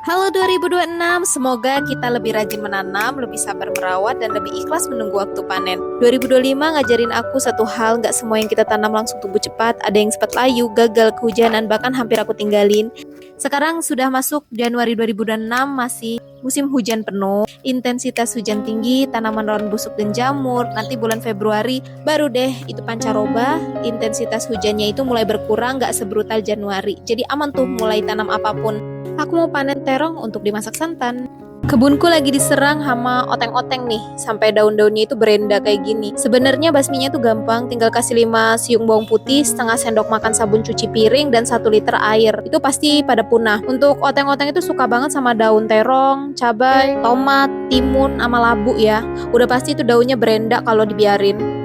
Halo 2026, semoga kita lebih rajin menanam, lebih sabar merawat, dan lebih ikhlas menunggu waktu panen. 2025 ngajarin aku satu hal, gak semua yang kita tanam langsung tumbuh cepat, ada yang sempat layu, gagal, kehujanan, bahkan hampir aku tinggalin. Sekarang sudah masuk Januari 2026, masih musim hujan penuh, intensitas hujan tinggi, tanaman rawan busuk dan jamur. Nanti bulan Februari baru deh itu pancaroba, intensitas hujannya itu mulai berkurang, gak sebrutal Januari. Jadi aman tuh mulai tanam apapun. Aku mau panen terong untuk dimasak santan. Kebunku lagi diserang hama oteng-oteng nih, sampai daun-daunnya itu berenda kayak gini. Sebenarnya basminya tuh gampang, tinggal kasih 5 siung bawang putih, setengah sendok makan sabun cuci piring, dan 1 liter air. Itu pasti pada punah. Untuk oteng-oteng itu suka banget sama daun terong, cabai, tomat, timun, sama labu ya. Udah pasti itu daunnya berenda kalau dibiarin.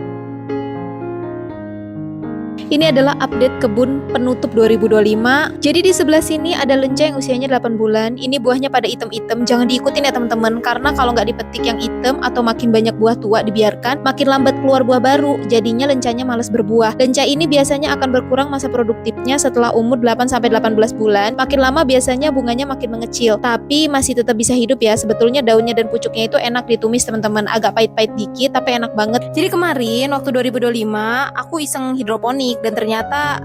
Ini adalah update kebun penutup 2025. Jadi di sebelah sini ada lenca yang usianya 8 bulan. Ini buahnya pada item-item. Jangan diikutin ya teman-teman, karena kalau nggak dipetik yang item atau makin banyak buah tua dibiarkan, makin lambat keluar buah baru. Jadinya lencanya malas berbuah. Lenca ini biasanya akan berkurang masa produktifnya setelah umur 8-18 bulan. Makin lama biasanya bunganya makin mengecil, tapi masih tetap bisa hidup ya. Sebetulnya daunnya dan pucuknya itu enak ditumis teman-teman. Agak pahit-pahit dikit tapi enak banget. Jadi kemarin waktu 2025 aku iseng hidroponik dan ternyata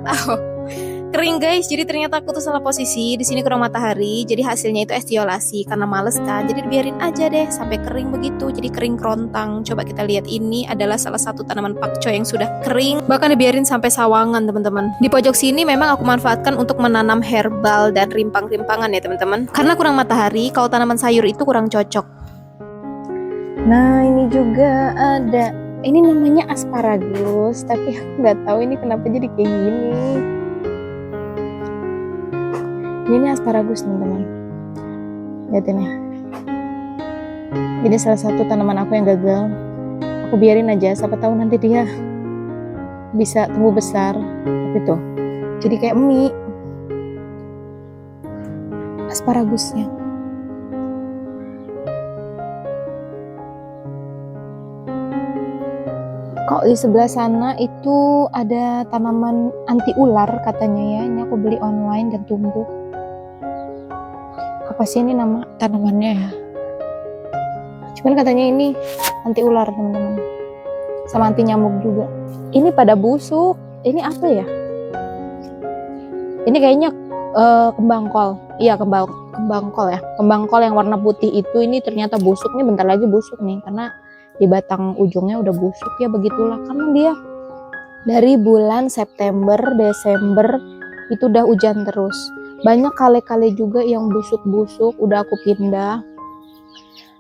kering guys. Jadi ternyata aku tuh salah posisi, di sini kurang matahari, jadi hasilnya itu estiolasi karena males kan. Jadi dibiarin aja deh sampai kering begitu, jadi kering kerontang. Coba kita lihat, ini adalah salah satu tanaman pakcoy yang sudah kering, bahkan dibiarin sampai sawangan teman-teman. Di pojok sini memang aku manfaatkan untuk menanam herbal dan rimpang-rimpangan ya teman-teman, karena kurang matahari. Kalau tanaman sayur itu kurang cocok. Nah ini juga ada, ini namanya asparagus, tapi aku nggak tahu ini kenapa jadi kayak gini. Ini asparagus teman-teman. Lihat ini. Ini salah satu tanaman aku yang gagal. Aku biarin aja, siapa tahu nanti dia bisa tumbuh besar. Tapi tuh, jadi kayak mie. Asparagusnya. Kok di sebelah sana itu ada tanaman anti ular katanya ya. Ini aku beli online dan tumbuh. Apa sih ini nama tanamannya ya? Cuman katanya ini anti ular teman-teman. Sama anti nyamuk juga. Ini pada busuk. Ini apa ya? Ini kayaknya kembang kol. Iya kembang kol ya. Kembang kol yang warna putih itu ini ternyata busuk. Ini bentar lagi busuk nih karena di batang ujungnya udah busuk ya. Begitulah karena dia dari bulan September, Desember itu udah hujan terus. Banyak kale-kale juga yang busuk-busuk, udah aku pindah.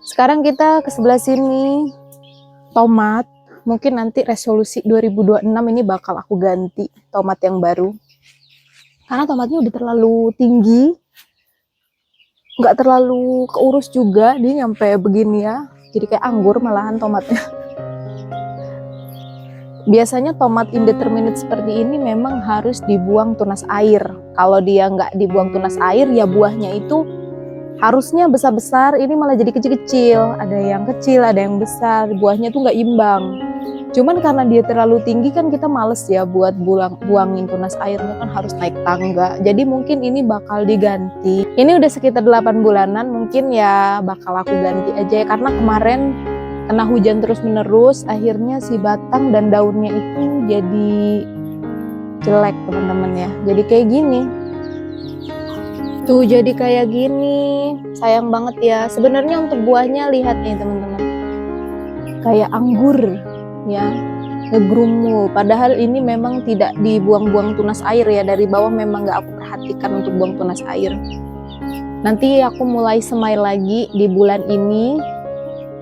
Sekarang kita ke sebelah sini, tomat. Mungkin nanti resolusi 2026 ini bakal aku ganti tomat yang baru. Karena tomatnya udah terlalu tinggi, nggak terlalu keurus juga, dia nyampe begini ya. Jadi kayak anggur malahan tomatnya. Biasanya tomat indeterminate seperti ini memang harus dibuang tunas air. Kalau dia nggak dibuang tunas air, ya buahnya itu harusnya besar-besar, ini malah jadi kecil-kecil. Ada yang kecil, ada yang besar, buahnya tuh nggak imbang. Cuman karena dia terlalu tinggi kan kita males ya buat buangin tunas airnya, kan harus naik tangga. Jadi mungkin ini bakal diganti. Ini udah sekitar 8 bulanan, mungkin ya bakal aku ganti aja ya. Karena kemarin kena hujan terus-menerus, akhirnya si batang dan daunnya itu jadi jelek teman-teman ya. Jadi kayak gini. Tuh jadi kayak gini. Sayang banget ya. Sebenarnya untuk buahnya lihat nih teman-teman. Kayak anggur ya. Ngegrumul. Padahal ini memang tidak dibuang-buang tunas air ya. Dari bawah memang nggak aku perhatikan untuk buang tunas air. Nanti aku mulai semai lagi di bulan ini.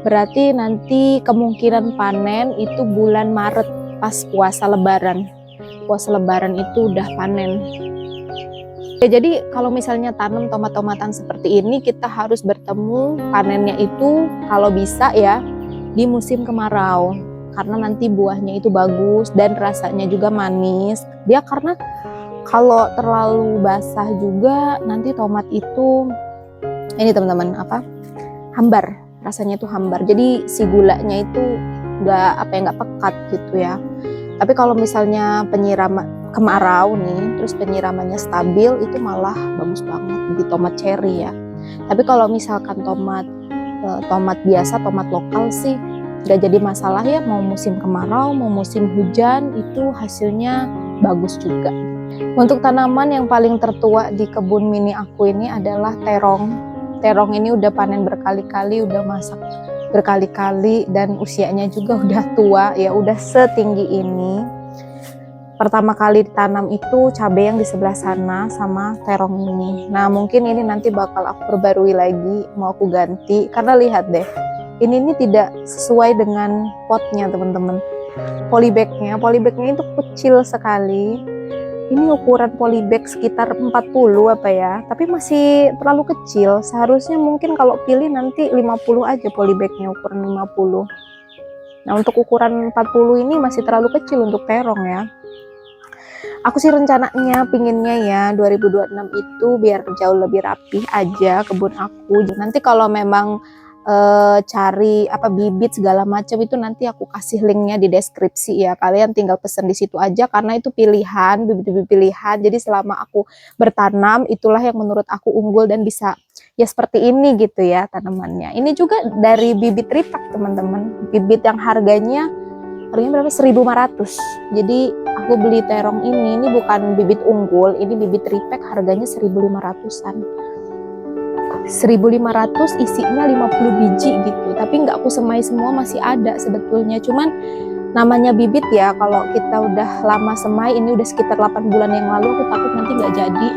Berarti nanti kemungkinan panen itu bulan Maret pas puasa lebaran. Puasa lebaran itu udah panen. Ya, jadi kalau misalnya tanam tomat-tomatan seperti ini, kita harus bertemu panennya itu kalau bisa ya di musim kemarau. Karena nanti buahnya itu bagus dan rasanya juga manis. Dia karena kalau terlalu basah juga nanti tomat itu ini teman-teman hambar. Rasanya itu hambar, jadi si gulanya itu nggak pekat gitu ya. Tapi kalau misalnya penyiraman kemarau nih, terus penyiramannya stabil, itu malah bagus banget di tomat cherry ya. Tapi kalau misalkan tomat biasa, tomat lokal sih gak jadi masalah ya, mau musim kemarau mau musim hujan itu hasilnya bagus juga. Untuk tanaman yang paling tertua di kebun mini aku ini adalah terong. Terong ini udah panen berkali-kali, udah masak berkali-kali, dan usianya juga udah tua ya, udah setinggi ini. Pertama kali ditanam itu cabai yang di sebelah sana sama terong ini. Nah mungkin ini nanti bakal aku perbarui lagi, mau aku ganti, karena lihat deh, ini tidak sesuai dengan potnya teman-teman. Polybagnya itu kecil sekali. Ini ukuran polybag sekitar 40 apa ya, tapi masih terlalu kecil. Seharusnya mungkin kalau pilih nanti 50 aja polybagnya, ukuran 50. Nah untuk ukuran 40 ini masih terlalu kecil untuk terong ya. Aku sih rencananya pinginnya ya 2026 itu biar jauh lebih rapih aja kebun aku. Nanti kalau memang cari bibit segala macam itu nanti aku kasih linknya di deskripsi ya, kalian tinggal pesen di situ aja, karena itu pilihan, bibit-bibit pilihan. Jadi selama aku bertanam itulah yang menurut aku unggul dan bisa ya seperti ini gitu ya tanamannya. Ini juga dari bibit ripak teman-teman, bibit yang harganya berapa? 1.500. Jadi aku beli terong ini bukan bibit unggul, ini bibit ripak, harganya 1.500-an. 1.500 isinya 50 biji gitu, tapi nggak aku semai semua, masih ada sebetulnya. Cuman namanya bibit ya, kalau kita udah lama semai, ini udah sekitar 8 bulan yang lalu, aku takut nanti nggak jadi.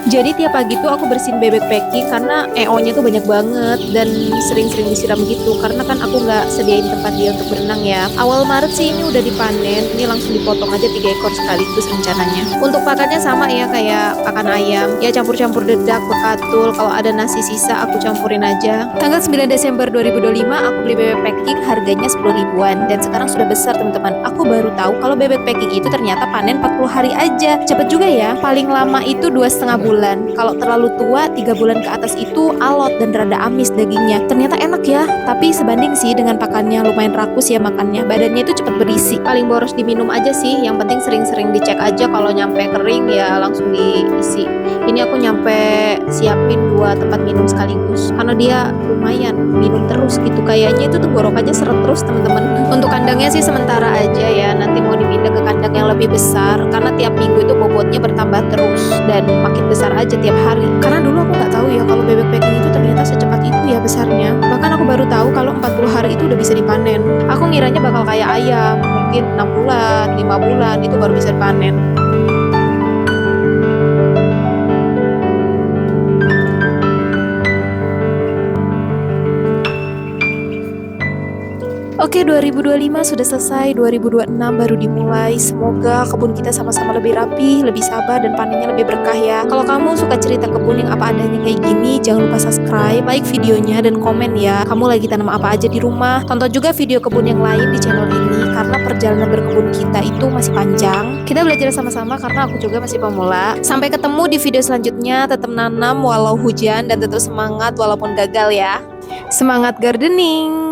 Jadi tiap pagi tuh aku bersihin bebek packing karena EO-nya tuh banyak banget dan sering-sering disiram gitu, karena kan aku nggak sediain tempat dia untuk berenang ya. Awal Maret sih ini udah dipanen, ini langsung dipotong aja 3 ekor sekaligus rencananya. Untuk pakannya sama ya kayak pakan ayam, ya campur-campur dedak, bekatul, kalau ada nasi sisa aku campurin aja. Tanggal 9 Desember 2025 aku beli bebek packing, harganya 10 ribuan dan sekarang sudah besar teman-teman. Aku baru tahu kalau bebek packing itu ternyata panen 40 hari aja, cepet juga ya. Paling lama itu 2,5 bulan. Kalau terlalu tua 3 bulan ke atas itu alot dan rada amis dagingnya. Ternyata enak ya, tapi sebanding sih dengan pakannya, lumayan rakus ya makannya. Badannya itu cepat berisi. Paling boros diminum aja sih, yang penting sering-sering dicek aja, kalau nyampe kering ya langsung diisi. Ini aku nyampe siapin 2 tempat minum sekaligus karena dia lumayan minum terus gitu, kayaknya itu tenggorokannya seret terus teman-teman. Untuk kandangnya sih sementara aja ya, nanti mau dipindah ke kandang yang lebih besar karena tiap minggu itu bobotnya bertambah terus dan makin besar aja tiap hari. Karena dulu aku nggak tahu ya kalau bebek packing itu ternyata secepat itu ya besarnya. Bahkan aku baru tahu kalau 40 hari itu udah bisa dipanen. Aku ngiranya bakal kayak ayam, mungkin 6 bulan, 5 bulan itu baru bisa dipanen. Oke, 2025 sudah selesai, 2026 baru dimulai. Semoga kebun kita sama-sama lebih rapi, lebih sabar, dan panennya lebih berkah ya. Kalau kamu suka cerita kebun yang apa adanya kayak gini, jangan lupa subscribe, like videonya, dan komen ya. Kamu lagi tanam apa aja di rumah. Tonton juga video kebun yang lain di channel ini, karena perjalanan berkebun kita itu masih panjang. Kita belajar sama-sama karena aku juga masih pemula. Sampai ketemu di video selanjutnya, tetap nanam walau hujan, dan tetap semangat walaupun gagal ya. Semangat gardening!